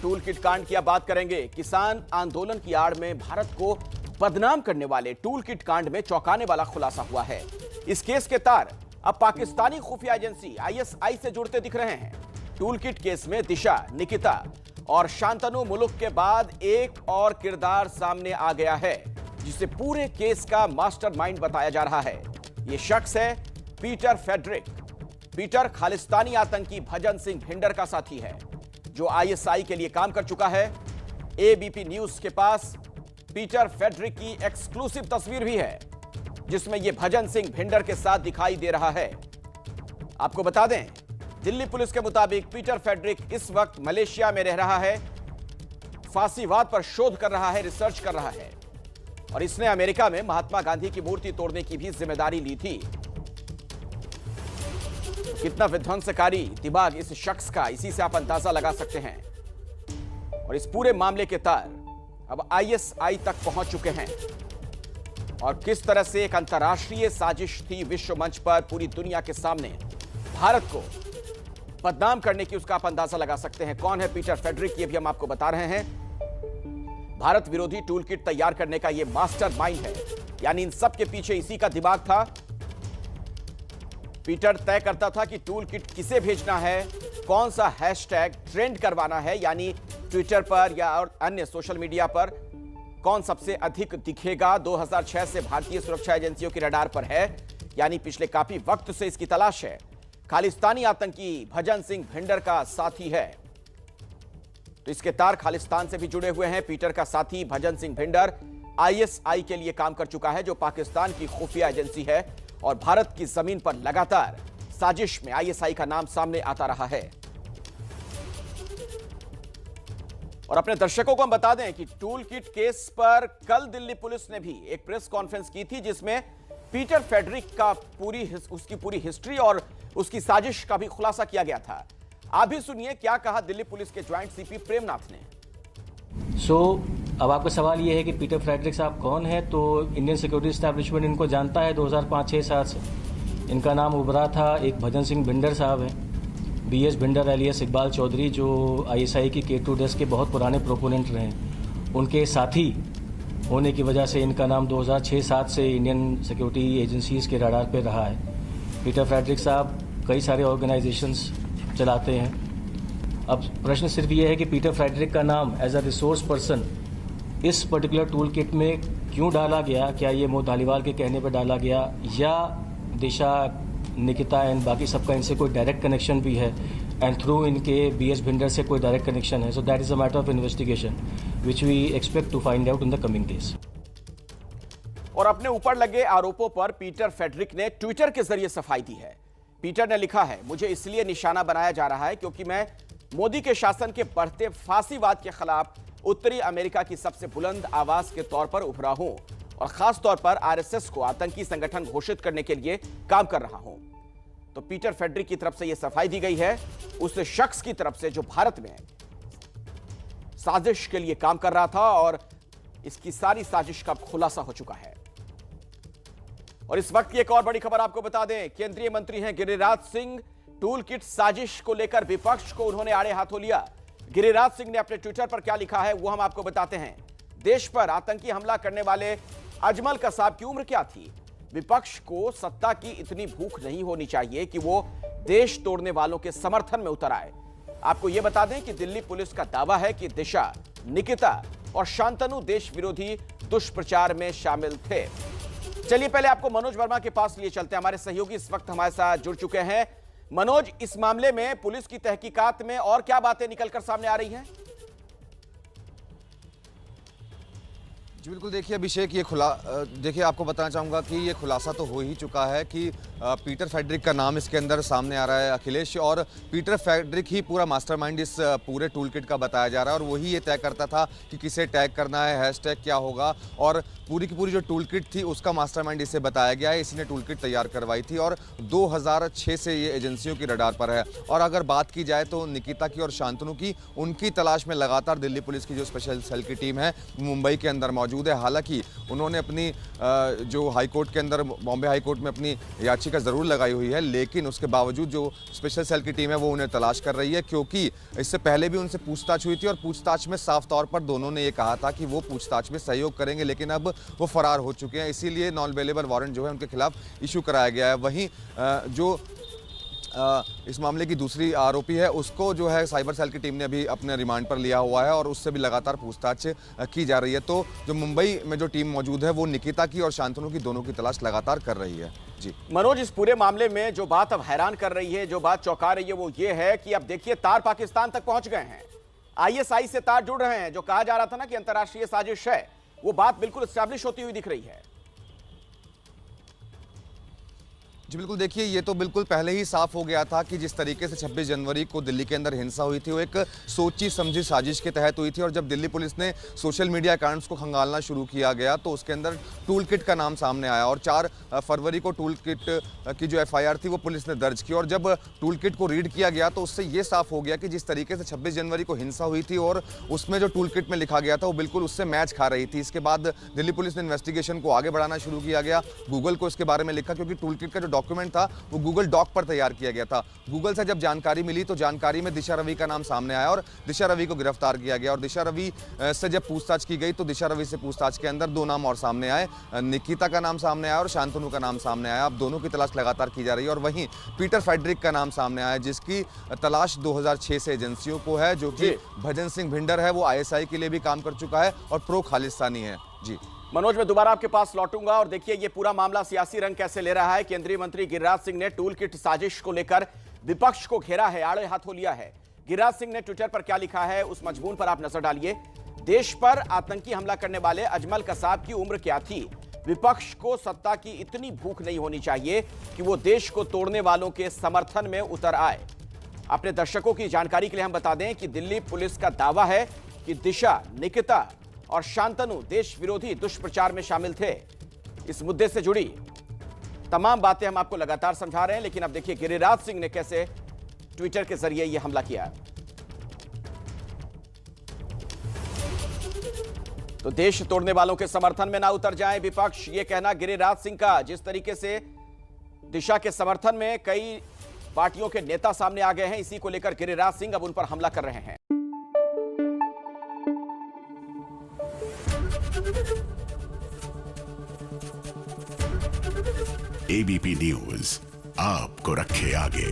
Tool kit कांड की अब बात करेंगे। किसान आंदोलन की आड़ में भारत को बदनाम करने वाले टूल किट कांड में चौंकाने वाला खुलासा हुआ है। इस केस के तार अब पाकिस्तानी खुफिया एजेंसी आईएसआई से जुड़ते दिख रहे हैं। टूल किट केस में दिशा, निकिता और शांतनु मुलुक के बाद एक और किरदार सामने आ गया है, जिसे पूरे केस का मास्टरमाइंड बताया जा रहा है। यह शख्स है पीटर फेडरिक। पीटर खालिस्तानी आतंकी भजन सिंह भिंडर का साथी है, जो आईएसआई के लिए काम कर चुका है। एबीपी न्यूज के पास पीटर फेडरिक की एक्सक्लूसिव तस्वीर भी है, जिसमें यह भजन सिंह भिंडर के साथ दिखाई दे रहा है। आपको बता दें, दिल्ली पुलिस के मुताबिक पीटर फेडरिक इस वक्त मलेशिया में रह रहा है, फांसीवाद पर शोध कर रहा है, रिसर्च कर रहा है, और इसने अमेरिका में महात्मा गांधी की मूर्ति तोड़ने की भी जिम्मेदारी ली थी। कितना विध्वंसकारी दिमाग इस शख्स का, इसी से आप अंदाजा लगा सकते हैं। और इस पूरे मामले के तार अब आईएसआई तक पहुंच चुके हैं, और किस तरह से एक अंतर्राष्ट्रीय साजिश थी विश्व मंच पर पूरी दुनिया के सामने भारत को बदनाम करने की, उसका आप अंदाजा लगा सकते हैं। कौन है पीटर फेडरिक, ये भी हम आपको बता रहे हैं। भारत विरोधी टूल किट तैयार करने का यह मास्टरमाइंड है, यानी इन सब के पीछे इसी का दिमाग था। पीटर तय करता था कि टूल किट किसे भेजना है, कौन सा हैशटैग ट्रेंड करवाना है, यानी ट्विटर पर या और अन्य सोशल मीडिया पर कौन सबसे अधिक दिखेगा। 2006 से भारतीय सुरक्षा एजेंसियों की रडार पर है, यानी पिछले काफी वक्त से इसकी तलाश है। खालिस्तानी आतंकी भजन सिंह भिंडर का साथी है, तो इसके तार खालिस्तान से भी जुड़े हुए हैं। पीटर का साथी भजन सिंह भिंडर आईएसआई के लिए काम कर चुका है, जो पाकिस्तान की खुफिया एजेंसी है, और भारत की जमीन पर लगातार साजिश में आईएसआई का नाम सामने आता रहा है। और अपने दर्शकों को हम बता दें कि टूल किट केस पर कल दिल्ली पुलिस ने भी एक प्रेस कॉन्फ्रेंस की थी, जिसमें पीटर फेडरिक का उसकी पूरी हिस्ट्री और उसकी साजिश का भी खुलासा किया गया था। आप भी सुनिए क्या कहा दिल्ली पुलिस के ज्वाइंट सीपी प्रेमनाथ ने। अब आपका सवाल ये है कि पीटर फ्रेडरिक साहब कौन है। तो इंडियन सिक्योरिटी एस्टैब्लिशमेंट इनको जानता है 2005-6-7 से। इनका नाम उभरा था। एक भजन सिंह भिंडर साहब हैं, बीएस भिंडर एलियस इकबाल चौधरी, जो आईएसआई की K2 डेस्क के बहुत पुराने प्रोपोनेंट रहे हैं। उनके साथी होने की वजह से इनका नाम 2006-7 से इंडियन सिक्योरिटी एजेंसीज के रडार पर रहा है। पीटर फ्रेडरिक साहब कई सारे ऑर्गेनाइजेशंस चलाते हैं। अब प्रश्न सिर्फ ये है कि पीटर फ्रेडरिक का नाम एज अ रिसोर्स पर्सन इस पर्टिकुलर टूल किट में क्यों डाला गया। क्या ये मोहम्मद धालीवाल के कहने पर डाला गया, या दिशा, निकिता एंड बाकी सबका इनसे कोई डायरेक्ट कनेक्शन भी है, एंड थ्रू इनके बीएस भिंडर से कोई डायरेक्ट कनेक्शन है। So that is a matter of investigation which we expect to find out in the coming days. और अपने ऊपर लगे आरोपों पर पीटर फेडरिक ने ट्विटर के जरिए सफाई दी है। पीटर ने लिखा है, मुझे इसलिए निशाना बनाया जा रहा है क्योंकि मैं मोदी के शासन के बढ़ते फांसीवाद के खिलाफ उत्तरी अमेरिका की सबसे बुलंद आवाज के तौर पर उभरा हूं, और खास तौर पर आरएसएस को आतंकी संगठन घोषित करने के लिए काम कर रहा हूं। तो पीटर फेडरिक की तरफ से यह सफाई दी गई है उस शख्स की तरफ से जो भारत में साजिश के लिए काम कर रहा था, और इसकी सारी साजिश का खुलासा हो चुका है। और इस वक्त की एक और बड़ी खबर आपको बता दें, केंद्रीय मंत्री हैं गिरिराज सिंह। टूल किट साजिश को लेकर विपक्ष को उन्होंने आड़े हाथों लिया। गिरिराज सिंह ने अपने ट्विटर पर क्या लिखा है वो हम आपको बताते हैं। देश पर आतंकी हमला करने वाले अजमल कसाब की उम्र क्या थी। विपक्ष को सत्ता की इतनी भूख नहीं होनी चाहिए कि वो देश तोड़ने वालों के समर्थन में उतर आए। आपको यह बता दें कि दिल्ली पुलिस का दावा है कि दिशा, निकिता और शांतनु देश विरोधी दुष्प्रचार में शामिल थे। चलिए पहले आपको मनोज वर्मा के पास लिए चलते हैं। हमारे सहयोगी इस वक्त हमारे साथ जुड़ चुके हैं। मनोज, इस मामले में पुलिस की तहकीकात में और क्या बातें निकलकर सामने आ रही हैं? जी बिल्कुल, देखिए अभिषेक, देखिए आपको बताना चाहूँगा कि ये खुलासा तो हो ही चुका है कि पीटर फेडरिक का नाम इसके अंदर सामने आ रहा है, अखिलेश, और पीटर फेडरिक ही पूरा मास्टरमाइंड इस पूरे टूल किट का बताया जा रहा है, और वही ये तय करता था कि किसे टैग करना है, हैशटैग क्या होगा, और पूरी की पूरी जो टूल किट थी उसका मास्टरमाइंड इसे बताया गया है। इसी ने टूल किट तैयार करवाई थी, और 2006 से ये एजेंसियों की रडार पर है। और अगर बात की जाए तो निकिता की और शांतनु की, उनकी तलाश में लगातार दिल्ली पुलिस की जो स्पेशल सेल की टीम है मुंबई के अंदर मौजूद मौजूद है। हालांकि उन्होंने अपनी जो हाई कोर्ट के अंदर, बॉम्बे हाई कोर्ट में अपनी याचिका ज़रूर लगाई हुई है, लेकिन उसके बावजूद जो स्पेशल सेल की टीम है वो उन्हें तलाश कर रही है, क्योंकि इससे पहले भी उनसे पूछताछ हुई थी और पूछताछ में साफ तौर पर दोनों ने ये कहा था कि वो पूछताछ में सहयोग करेंगे, लेकिन अब वो फरार हो चुके हैं। इसीलिए नॉन बेलेबल वारंट जो है उनके खिलाफ इशू कराया गया है। वहीं जो इस मामले की दूसरी आरोपी है उसको जो है साइबर सेल की टीम ने अभी अपने रिमांड पर लिया हुआ है और उससे भी लगातार पूछताछ की जा रही है। तो जो मुंबई में जो टीम मौजूद है वो निकिता की और शांतनु की दोनों की तलाश लगातार कर रही है। जी मनोज, इस पूरे मामले में जो बात अब हैरान कर रही है, जो बात चौंका रही है, वो ये है कि अब देखिए तार पाकिस्तान तक पहुंच गए हैं। आईएसआई से तार जुड़ रहे हैं। जो कहा जा रहा था ना कि अंतर्राष्ट्रीय साजिश है, वो बात बिल्कुल एस्टैब्लिश होती हुई दिख रही है। जी बिल्कुल, देखिए ये तो बिल्कुल पहले ही साफ हो गया था कि जिस तरीके से 26 जनवरी को दिल्ली के अंदर हिंसा हुई थी वो एक सोची समझी साजिश के तहत हुई थी। और जब दिल्ली पुलिस ने सोशल मीडिया अकाउंट्स को खंगालना शुरू किया गया तो उसके अंदर टूल किट का नाम सामने आया और 4 फरवरी को टूल किट की जो FIR थी वो पुलिस ने दर्ज की। और जब टूल किट को रीड किया गया तो उससे ये साफ हो गया कि जिस तरीके से 26 जनवरी को हिंसा हुई थी और उसमें जो टूल किट में लिखा गया था वो बिल्कुल उससे मैच खा रही थी। इसके बाद दिल्ली पुलिस ने इन्वेस्टिगेशन को आगे बढ़ाना शुरू किया गया। गूगल को इसके बारे में लिखा, क्योंकि टूल किट का जो डॉक्यूमेंट था वो गूगल डॉक पर तैयार किया गया था। गूगल से जब जानकारी मिली तो जानकारी में दिशा रवि का नाम सामने आया और दिशा रवि को गिरफ्तार किया गया। और दिशा रवि से जब पूछताछ की गई तो दिशा रवि से पूछताछ के अंदर 2 नाम और सामने आए, निकिता का नाम सामने आया और शांतनु का नाम सामने आया। अब दोनों की तलाश लगातार की जा रही है। और वहीं पीटर फेडरिक का नाम सामने आया, जिसकी तलाश 2006 से एजेंसियों को है, जो कि भजन सिंह भिंडर है। वो ISI के लिए भी काम कर चुका है और प्रो खालिस्तानी है। जी मनोज, मैं दोबारा आपके पास लौटूंगा और देखिए ये पूरा मामला सियासी रंग कैसे ले रहा है। केंद्रीय मंत्री गिरिराज सिंह ने टूल किट साजिश को लेकर विपक्ष को घेरा है, आड़े हाथों लिया है। गिरिराज सिंह ने ट्विटर पर क्या लिखा है उस मजमून पर आप नजर डालिए। देश पर आतंकी हमला करने वाले अजमल कसाब की उम्र क्या थी? विपक्ष को सत्ता की इतनी भूख नहीं होनी चाहिए कि वो देश को तोड़ने वालों के समर्थन में उतर आए। अपने दर्शकों की जानकारी के लिए हम बता दें कि दिल्ली पुलिस का दावा है कि दिशा, निकिता और शांतनु देश विरोधी दुष्प्रचार में शामिल थे। इस मुद्दे से जुड़ी तमाम बातें हम आपको लगातार समझा रहे हैं, लेकिन अब देखिए गिरिराज सिंह ने कैसे ट्विटर के जरिए यह हमला किया। तो देश तोड़ने वालों के समर्थन में ना उतर जाए विपक्ष, यह कहना गिरिराज सिंह का। जिस तरीके से दिशा के समर्थन में कई पार्टियों के नेता सामने आ गए हैं, इसी को लेकर गिरिराज सिंह अब उन पर हमला कर रहे हैं। ABP न्यूज आपको रखे आगे।